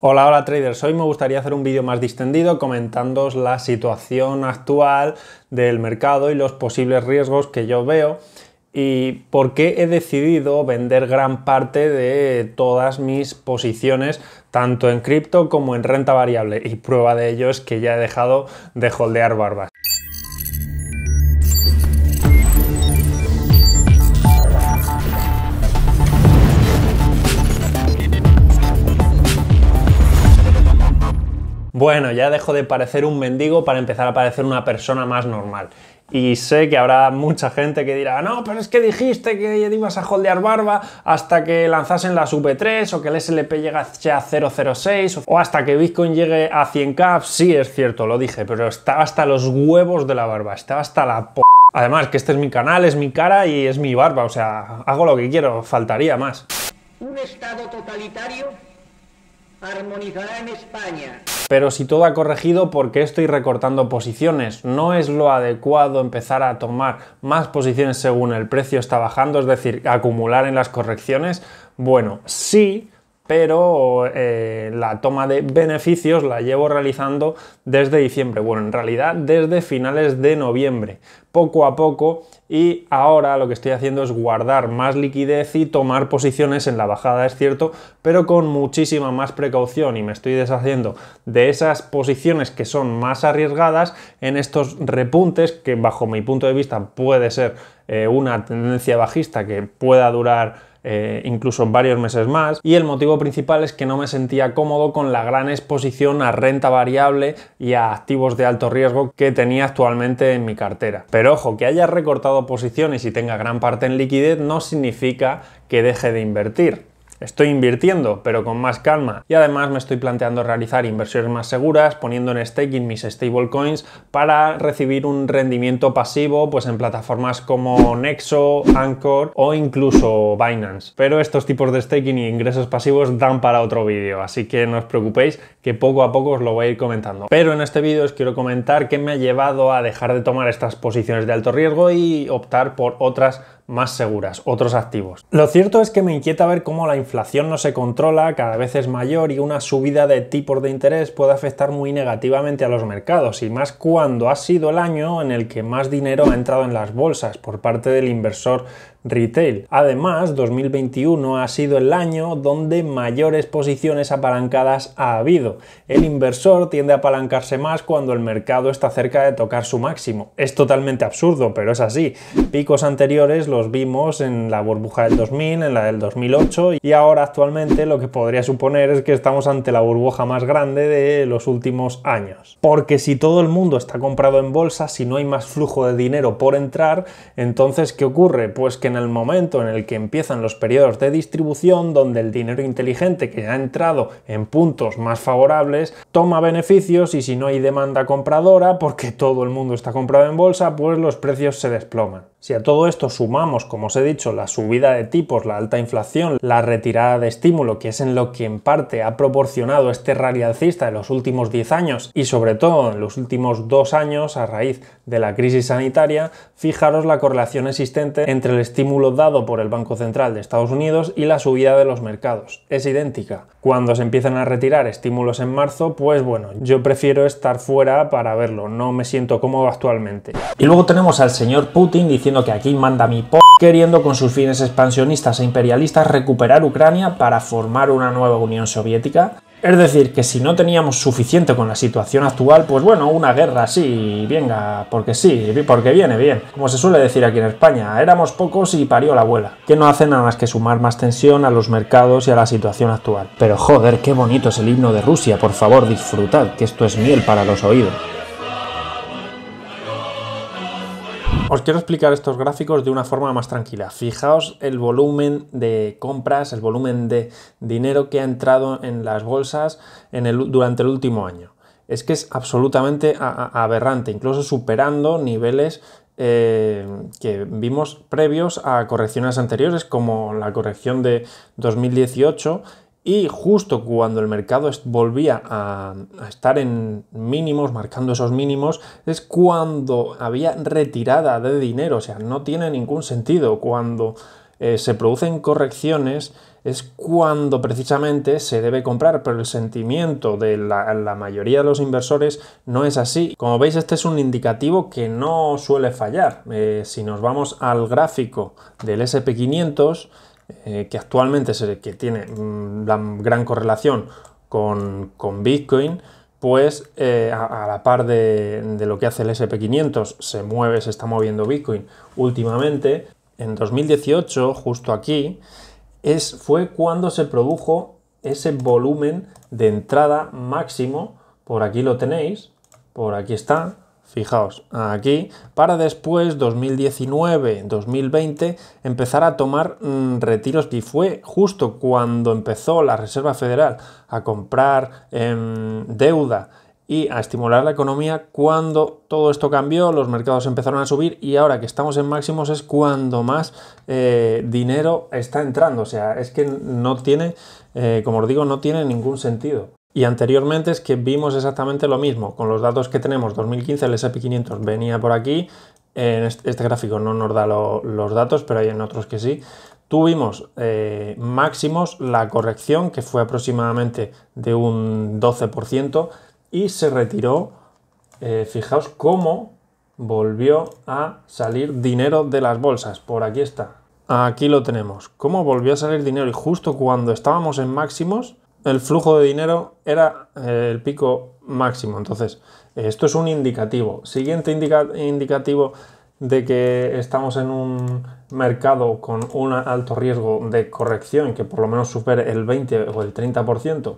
Hola traders, hoy me gustaría hacer un vídeo más distendido comentándoos la situación actual del mercado y los posibles riesgos que yo veo y por qué he decidido vender gran parte de todas mis posiciones tanto en cripto como en renta variable, y prueba de ello es que ya he dejado de holdear barbas. Bueno, ya dejo de parecer un mendigo para empezar a parecer una persona más normal. Y sé que habrá mucha gente que dirá, no, pero es que dijiste que ibas a holdear barba hasta que lanzasen la V3 o que el SLP llegase a 0.06 o hasta que Bitcoin llegue a 100k. Sí, es cierto, lo dije, pero estaba hasta los huevos de la barba, estaba hasta la p***. Además, que este es mi canal, es mi cara y es mi barba, o sea, hago lo que quiero, faltaría más. Un Estado totalitario armonizará en España. Pero si todo ha corregido, ¿por qué estoy recortando posiciones? ¿No es lo adecuado empezar a tomar más posiciones según el precio está bajando, es decir, acumular en las correcciones? Bueno, sí, pero la toma de beneficios la llevo realizando desde diciembre, bueno, en realidad desde finales de noviembre, poco a poco, y ahora lo que estoy haciendo es guardar más liquidez y tomar posiciones en la bajada, es cierto, pero con muchísima más precaución, y me estoy deshaciendo de esas posiciones que son más arriesgadas en estos repuntes que bajo mi punto de vista puede ser una tendencia bajista que pueda durar incluso varios meses más, y el motivo principal es que no me sentía cómodo con la gran exposición a renta variable y a activos de alto riesgo que tenía actualmente en mi cartera. Pero ojo, que haya recortado posiciones y tenga gran parte en liquidez no significa que deje de invertir. Estoy invirtiendo, pero con más calma, y además me estoy planteando realizar inversiones más seguras, poniendo en staking mis stablecoins para recibir un rendimiento pasivo pues en plataformas como Nexo, Anchor o incluso Binance. Pero estos tipos de staking y ingresos pasivos dan para otro vídeo, así que no os preocupéis que poco a poco os lo voy a ir comentando. Pero en este vídeo os quiero comentar qué me ha llevado a dejar de tomar estas posiciones de alto riesgo y optar por otras más seguras, otros activos. Lo cierto es que me inquieta ver cómo la inflación no se controla, cada vez es mayor, y una subida de tipos de interés puede afectar muy negativamente a los mercados, y más cuando ha sido el año en el que más dinero ha entrado en las bolsas por parte del inversor retail. Además, 2021 ha sido el año donde mayores posiciones apalancadas ha habido. El inversor tiende a apalancarse más cuando el mercado está cerca de tocar su máximo. Es totalmente absurdo, pero es así. Picos anteriores los vimos en la burbuja del 2000, en la del 2008, y ahora actualmente lo que podría suponer es que estamos ante la burbuja más grande de los últimos años. Porque si todo el mundo está comprado en bolsa, si no hay más flujo de dinero por entrar, entonces ¿qué ocurre? Pues que en el momento en el que empiezan los periodos de distribución, donde el dinero inteligente que ha entrado en puntos más favorables toma beneficios, y si no hay demanda compradora porque todo el mundo está comprado en bolsa, pues los precios se desploman. Si a todo esto sumamos, como os he dicho, la subida de tipos, la alta inflación, la retirada de estímulo, que es en lo que en parte ha proporcionado este rally alcista de los últimos 10 años y sobre todo en los últimos 2 años a raíz de la crisis sanitaria, fijaros la correlación existente entre el estímulo dado por el Banco Central de Estados Unidos y la subida de los mercados. Es idéntica. Cuando se empiezan a retirar estímulos en marzo, pues bueno, yo prefiero estar fuera para verlo, no me siento cómodo actualmente. Y luego tenemos al señor Putin diciendo que aquí manda mi p***, queriendo con sus fines expansionistas e imperialistas recuperar Ucrania para formar una nueva Unión Soviética. Es decir, que si no teníamos suficiente con la situación actual, pues bueno, una guerra sí, venga, porque sí, porque viene bien. Como se suele decir aquí en España, éramos pocos y parió la abuela. Que no hace nada más que sumar más tensión a los mercados y a la situación actual. Pero joder, qué bonito es el himno de Rusia, por favor, disfrutad, que esto es miel para los oídos. Os quiero explicar estos gráficos de una forma más tranquila. Fijaos el volumen de compras, el volumen de dinero que ha entrado en las bolsas durante el último año. Es que es absolutamente aberrante, incluso superando niveles que vimos previos a correcciones anteriores, como la corrección de 2018. Y justo cuando el mercado volvía a estar en mínimos, marcando esos mínimos, es cuando había retirada de dinero. O sea, no tiene ningún sentido. Cuando se producen correcciones es cuando precisamente se debe comprar, pero el sentimiento de la mayoría de los inversores no es así. Como veis, este es un indicativo que no suele fallar. Si nos vamos al gráfico del S&P 500, que actualmente que tiene la gran correlación con Bitcoin, pues a la par de lo que hace el S&P 500 se está moviendo Bitcoin últimamente. En 2018, justo aquí, fue cuando se produjo ese volumen de entrada máximo. Por aquí lo tenéis, por aquí está, fijaos, aquí, para después, 2019, 2020, empezar a tomar retiros, y fue justo cuando empezó la Reserva Federal a comprar deuda y a estimular la economía, cuando todo esto cambió, los mercados empezaron a subir, y ahora que estamos en máximos es cuando más dinero está entrando. O sea, es que no tiene, como os digo, no tiene ningún sentido. Y anteriormente es que vimos exactamente lo mismo. Con los datos que tenemos, 2015 el S&P 500 venía por aquí, en este gráfico no nos da los datos, pero hay en otros que sí. Tuvimos máximos, la corrección que fue aproximadamente de un 12%, y se retiró. Fijaos cómo volvió a salir dinero de las bolsas. Por aquí está. Aquí lo tenemos. Cómo volvió a salir dinero, y justo cuando estábamos en máximos, el flujo de dinero era el pico máximo. Entonces, esto es un indicativo. Siguiente indicativo de que estamos en un mercado con un alto riesgo de corrección, que por lo menos supere el 20 o el 30%,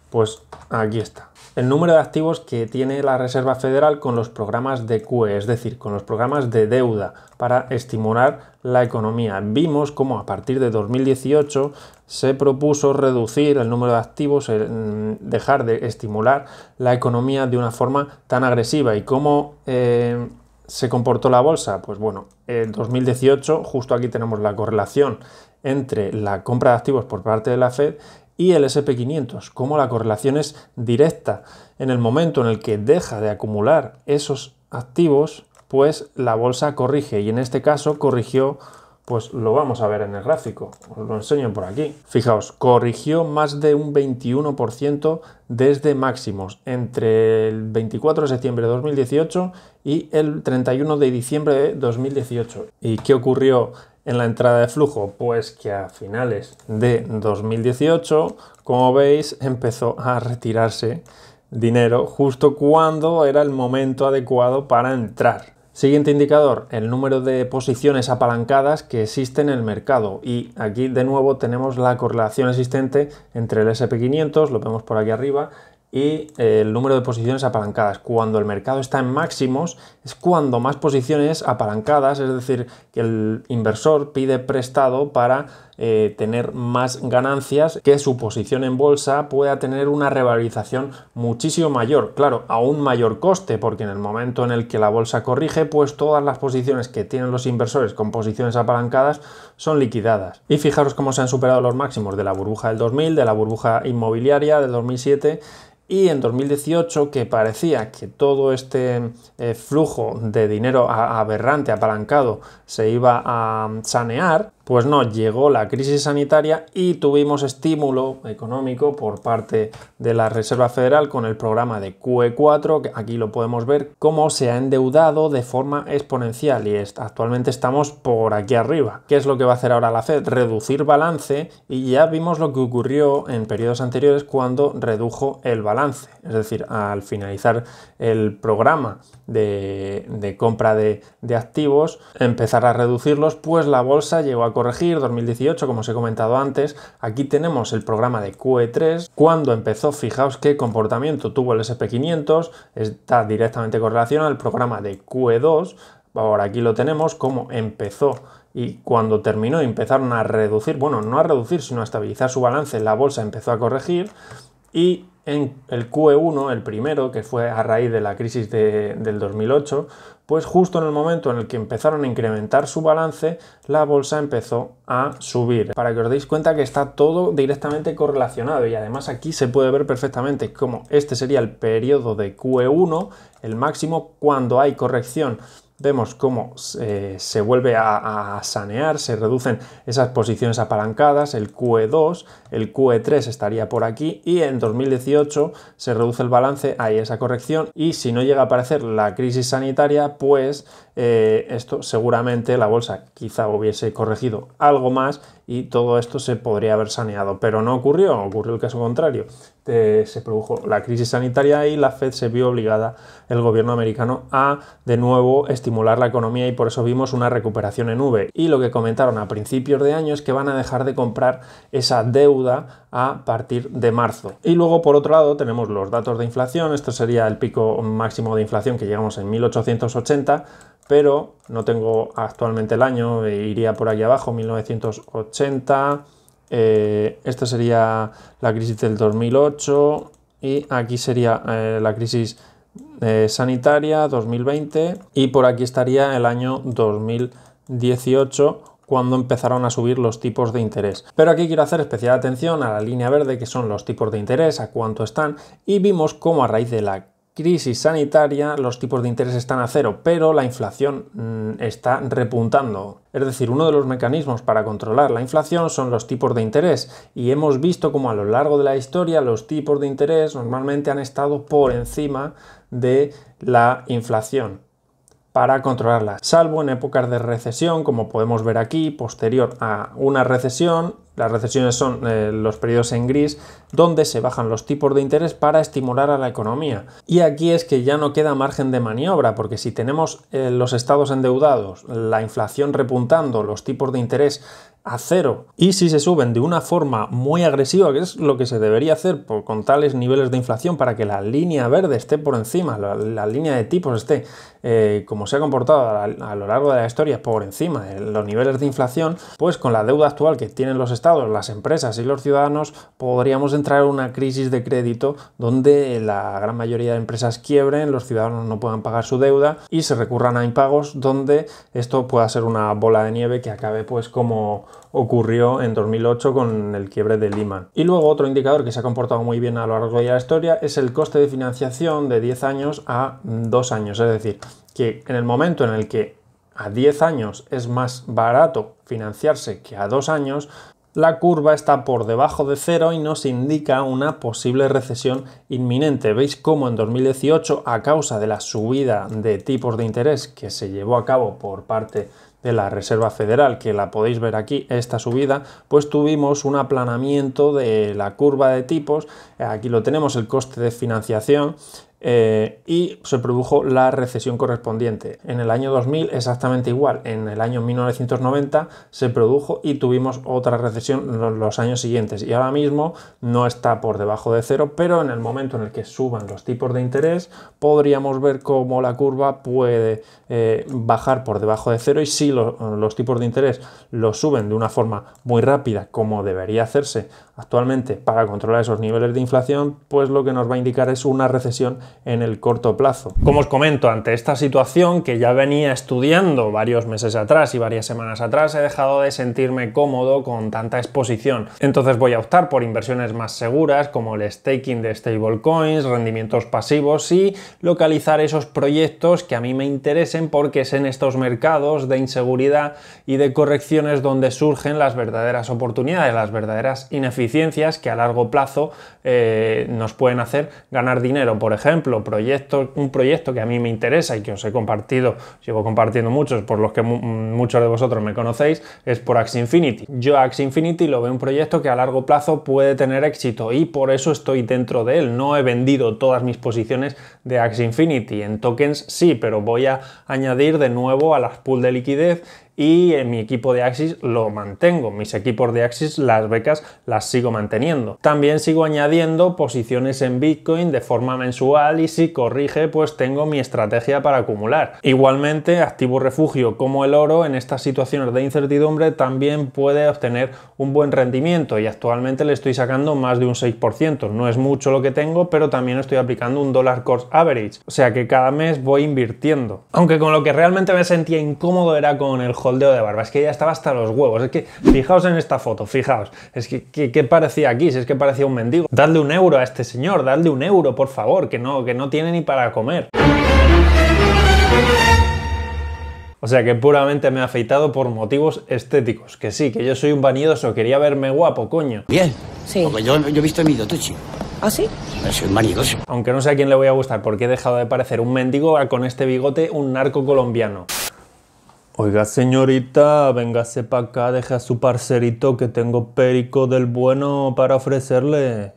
pues aquí está. El número de activos que tiene la Reserva Federal con los programas de QE, es decir, con los programas de deuda para estimular la economía. Vimos cómo a partir de 2018 se propuso reducir el número de activos, dejar de estimular la economía de una forma tan agresiva. ¿Y cómo se comportó la bolsa? Pues bueno, en 2018, justo aquí tenemos la correlación entre la compra de activos por parte de la Fed y el S&P 500, como la correlación es directa. En el momento en el que deja de acumular esos activos, pues la bolsa corrige, y en este caso corrigió, pues lo vamos a ver en el gráfico, os lo enseño por aquí. Fijaos, corrigió más de un 21% desde máximos entre el 24 de septiembre de 2018 y el 31 de diciembre de 2018. ¿Y qué ocurrió en la entrada de flujo? Pues que a finales de 2018, como veis, empezó a retirarse dinero justo cuando era el momento adecuado para entrar. Siguiente indicador, el número de posiciones apalancadas que existen en el mercado, y aquí de nuevo tenemos la correlación existente entre el S&P 500, lo vemos por aquí arriba, y el número de posiciones apalancadas. Cuando el mercado está en máximos es cuando más posiciones apalancadas, es decir, que el inversor pide prestado para tener más ganancias, que su posición en bolsa pueda tener una revalorización muchísimo mayor, claro, a un mayor coste, porque en el momento en el que la bolsa corrige, pues todas las posiciones que tienen los inversores con posiciones apalancadas son liquidadas. Y fijaros cómo se han superado los máximos de la burbuja del 2000, de la burbuja inmobiliaria del 2007, y en 2018, que parecía que todo este flujo de dinero aberrante, apalancado, se iba a sanear, pues no, llegó la crisis sanitaria y tuvimos estímulo económico por parte de la Reserva Federal con el programa de QE4, que aquí lo podemos ver cómo se ha endeudado de forma exponencial, y actualmente estamos por aquí arriba. ¿Qué es lo que va a hacer ahora la Fed? Reducir balance, y ya vimos lo que ocurrió en periodos anteriores cuando redujo el balance, es decir, al finalizar el programa de compra de activos, empezar a reducirlos, pues la bolsa llegó a corregir 2018, como os he comentado antes. Aquí tenemos el programa de QE3, cuando empezó. Fijaos qué comportamiento tuvo el S&P 500, está directamente correlacionado al programa de QE2. Ahora aquí lo tenemos, cómo empezó, y cuando terminó empezaron a reducir, bueno, no a reducir, sino a estabilizar su balance, la bolsa empezó a corregir. Y en el QE1, el primero, que fue a raíz de la crisis del 2008, pues justo en el momento en el que empezaron a incrementar su balance, la bolsa empezó a subir. Para que os deis cuenta que está todo directamente correlacionado, y además aquí se puede ver perfectamente cómo este sería el periodo de QE1, el máximo. Cuando hay corrección vemos cómo se vuelve a sanear, se reducen esas posiciones apalancadas, el QE2, el QE3 estaría por aquí y en 2018 se reduce el balance, hay esa corrección y si no llega a aparecer la crisis sanitaria, pues esto seguramente la bolsa quizá hubiese corregido algo más y todo esto se podría haber saneado, pero no ocurrió el caso contrario. Se produjo la crisis sanitaria y la Fed se vio obligada, el gobierno americano, a de nuevo estimular la economía y por eso vimos una recuperación en V. Y lo que comentaron a principios de año es que van a dejar de comprar esa deuda a partir de marzo. Y luego, por otro lado, tenemos los datos de inflación. Esto sería el pico máximo de inflación que llegamos en 1880, pero no tengo actualmente el año, iría por aquí abajo, 1980... esto sería la crisis del 2008 y aquí sería la crisis sanitaria 2020 y por aquí estaría el año 2018 cuando empezaron a subir los tipos de interés. Pero aquí quiero hacer especial atención a la línea verde que son los tipos de interés, a cuánto están y vimos cómo a raíz de la crisis sanitaria los tipos de interés están a cero, pero la inflación está repuntando. Es decir, uno de los mecanismos para controlar la inflación son los tipos de interés y hemos visto cómo a lo largo de la historia los tipos de interés normalmente han estado por encima de la inflación para controlarla, salvo en épocas de recesión, como podemos ver aquí, posterior a una recesión. Las recesiones son los periodos en gris, donde se bajan los tipos de interés para estimular a la economía. Y aquí es que ya no queda margen de maniobra, porque si tenemos los estados endeudados, la inflación repuntando, los tipos de interés a cero, y si se suben de una forma muy agresiva, que es lo que se debería hacer con tales niveles de inflación para que la línea verde esté por encima, la línea de tipos esté, como se ha comportado a lo largo de la historia, por encima de los niveles de inflación, pues con la deuda actual que tienen los estados, las empresas y los ciudadanos, podríamos entrar en una crisis de crédito donde la gran mayoría de empresas quiebren, los ciudadanos no puedan pagar su deuda y se recurran a impagos, donde esto pueda ser una bola de nieve que acabe pues como ocurrió en 2008 con el quiebre de Lehman. Y luego otro indicador que se ha comportado muy bien a lo largo de la historia es el coste de financiación de 10 años a 2 años, es decir, que en el momento en el que a 10 años es más barato financiarse que a 2 años, la curva está por debajo de cero y nos indica una posible recesión inminente. Veis cómo en 2018, a causa de la subida de tipos de interés que se llevó a cabo por parte de la Reserva Federal, que la podéis ver aquí, esta subida, pues tuvimos un aplanamiento de la curva de tipos. Aquí lo tenemos, el coste de financiación. Y se produjo la recesión correspondiente. En el año 2000 exactamente igual, en el año 1990 se produjo y tuvimos otra recesión los años siguientes y ahora mismo no está por debajo de cero, pero en el momento en el que suban los tipos de interés podríamos ver cómo la curva puede bajar por debajo de cero y si los tipos de interés los suben de una forma muy rápida como debería hacerse actualmente para controlar esos niveles de inflación, pues lo que nos va a indicar es una recesión en el corto plazo. Como os comento, ante esta situación que ya venía estudiando varios meses atrás y varias semanas atrás, he dejado de sentirme cómodo con tanta exposición. Entonces voy a optar por inversiones más seguras como el staking de stablecoins, rendimientos pasivos y localizar esos proyectos que a mí me interesen porque es en estos mercados de inseguridad y de correcciones donde surgen las verdaderas oportunidades, las verdaderas ineficiencias que a largo plazo nos pueden hacer ganar dinero. Por ejemplo, un proyecto que a mí me interesa y que os he compartido, llevo compartiendo muchos, por los que muchos de vosotros me conocéis, es por Axie Infinity. Yo a Axie Infinity lo veo un proyecto que a largo plazo puede tener éxito y por eso estoy dentro de él. No he vendido todas mis posiciones de Axie Infinity. En tokens sí, pero voy a añadir de nuevo a las pools de liquidez y en mi equipo de Axis lo mantengo. Mis equipos de Axis, las becas las sigo manteniendo. También sigo añadiendo posiciones en Bitcoin de forma mensual y si corrige, pues tengo mi estrategia para acumular. Igualmente, activo refugio como el oro en estas situaciones de incertidumbre también puede obtener un buen rendimiento y actualmente le estoy sacando más de un 6%. No es mucho lo que tengo, pero también estoy aplicando un dollar cost average. O sea que cada mes voy invirtiendo. Aunque con lo que realmente me sentía incómodo era con el holdeo de barba, es que ya estaba hasta los huevos. Es que fijaos en esta foto, fijaos, es que parecía aquí, si es que parecía un mendigo. Dadle 1 euro a este señor, dadle 1 euro, por favor, que no tiene ni para comer. O sea que puramente me he afeitado por motivos estéticos. Que sí, que yo soy un vanidoso, quería verme guapo, coño. Bien. Sí. Porque yo he visto en mi Tucci. ¿Ah, sí? Soy un vanidoso. Aunque no sé a quién le voy a gustar porque he dejado de parecer un mendigo a con este bigote un narco colombiano. Oiga, señorita, véngase pa' acá, deje a su parcerito que tengo perico del bueno para ofrecerle.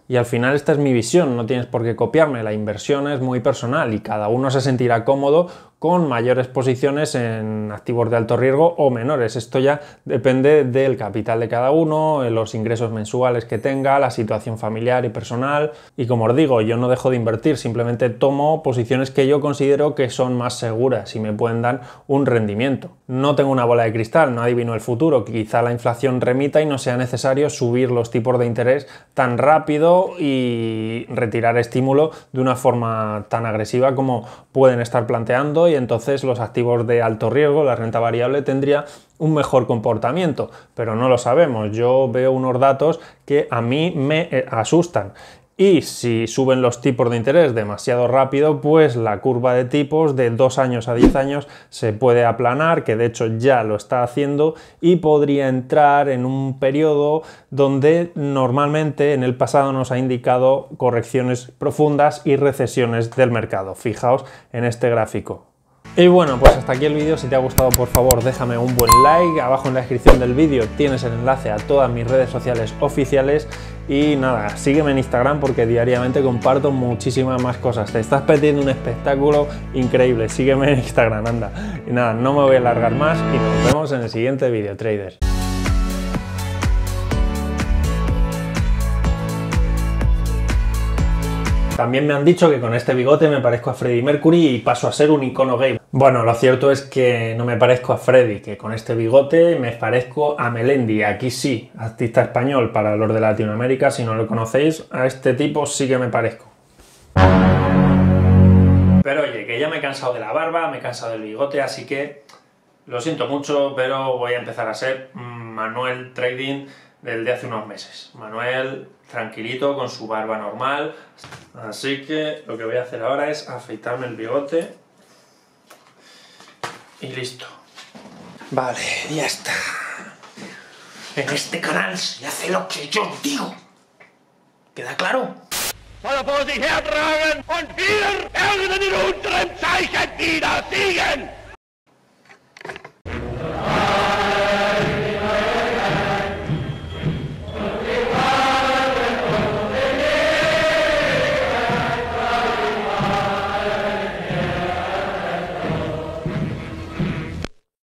Y al final esta es mi visión, no tienes por qué copiarme, la inversión es muy personal y cada uno se sentirá cómodo con mayores posiciones en activos de alto riesgo o menores. Esto ya depende del capital de cada uno, los ingresos mensuales que tenga, la situación familiar y personal. Y como os digo, yo no dejo de invertir, simplemente tomo posiciones que yo considero que son más seguras y me pueden dar un rendimiento. No tengo una bola de cristal, no adivino el futuro, quizá la inflación remita y no sea necesario subir los tipos de interés tan rápido y retirar estímulo de una forma tan agresiva como pueden estar planteando, y entonces los activos de alto riesgo, la renta variable, tendría un mejor comportamiento, pero no lo sabemos. Yo veo unos datos que a mí me asustan. Y si suben los tipos de interés demasiado rápido, pues la curva de tipos de 2 años a 10 años se puede aplanar, que de hecho ya lo está haciendo, y podría entrar en un periodo donde normalmente en el pasado nos ha indicado correcciones profundas y recesiones del mercado. Fijaos en este gráfico. Y bueno, pues hasta aquí el vídeo. Si te ha gustado, por favor déjame un buen like. Abajo en la descripción del vídeo tienes el enlace a todas mis redes sociales oficiales. Y nada, sígueme en Instagram porque diariamente comparto muchísimas más cosas. Te estás perdiendo un espectáculo increíble. Sígueme en Instagram, anda. Y nada, no me voy a alargar más y nos vemos en el siguiente vídeo, traders. También me han dicho que con este bigote me parezco a Freddie Mercury y paso a ser un icono gay. Bueno, lo cierto es que no me parezco a Freddie, que con este bigote me parezco a Melendi. Aquí sí, artista español para los de Latinoamérica. Si no lo conocéis, a este tipo sí que me parezco. Pero oye, que ya me he cansado de la barba, me he cansado del bigote, así que lo siento mucho, pero voy a empezar a ser Manuel Trading del de hace unos meses. Manuel tranquilito, con su barba normal. Así que lo que voy a hacer ahora es afeitarme el bigote. Y listo. Vale, ya está. En este canal se hace lo que yo digo. ¿Queda claro? Meine Damen und Herren, und wir werden in unserem Zeichen wieder siegen!